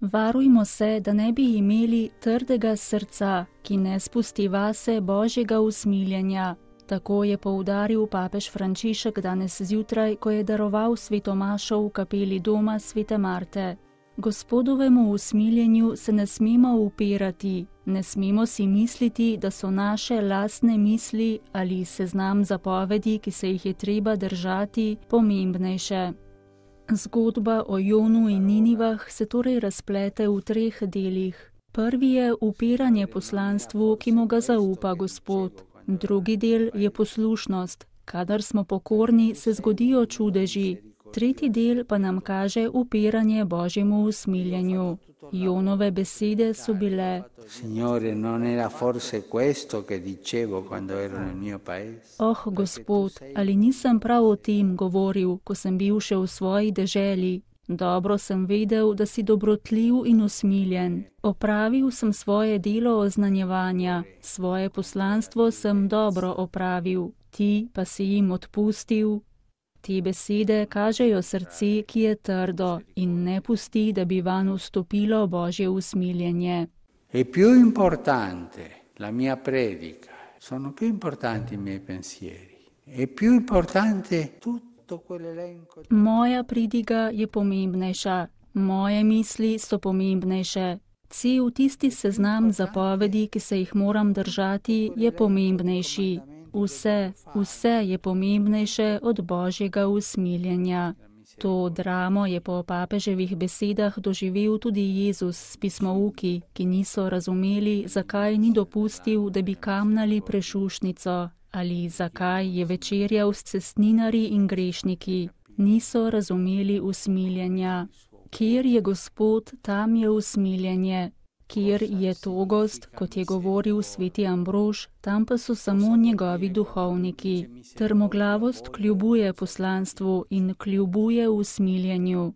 Varujmo se, da ne bi imeli trdega srca, ki ne spusti vase Božjega usmiljenja. Tako je poudaril papež Frančišek danes zjutraj, ko je daroval sveto mašo v kapeli doma svete Marte. Gospodovemu usmiljenju se ne smemo upirati, ne smemo si misliti, da so naše lastne misli ali seznam zapovedi, ki se jih je treba držati, pomembnejše. Zgodba o Jonu in Ninivah se torej razplete v 3 delih. Prvi je upiranje poslanstvu, ki mu ga zaupa Gospod. Drugi del je poslušnost. Kadar smo pokorni, se zgodijo čudeži. Tretji del pa nam kaže upiranje Božjemu usmiljenju. Jonove besede so bile: Signore, non era forse questo che dicevo quando ero nel mio paese? Oh, Gospod, ali nisem prav o tem govoril, ko sem bil še v svoji deželi? Dobro sem vedel, da si dobrotljiv in usmiljen. Opravil sem svoje delo oznanjevanja, svoje poslanstvo sem dobro opravil, ti pa si jim odpustil. Te besede kažejo srce, ki je trdo in ne pusti, da bi vanj vstopilo Božje usmiljenje. È più importante la mia predica, sono più importanti i miei pensieri, è più importante tutto quell'elenco. Moja pridiga je pomembnejša, moje misli so pomembnejše. Cel tisti seznam zapovedi, ki se jih moram držati, je pomembnejši. Vse je pomembnejše od Božjega usmiljenja. To dramo je po papeževih besedah doživel tudi Jezus s pismouki, ki niso razumeli, zakaj ni dopustil, da bi kamnali prešušnico, ali zakaj je večerjal s cestninarji in grešniki. Niso razumeli usmiljenja. Kjer je Gospod, tam je usmiljenje. Kjer je togost, kot je govoril sveti Ambrož, tam pa so samo njegovi duhovniki. Trmoglavost kljubuje poslanstvu in kljubuje usmiljenju.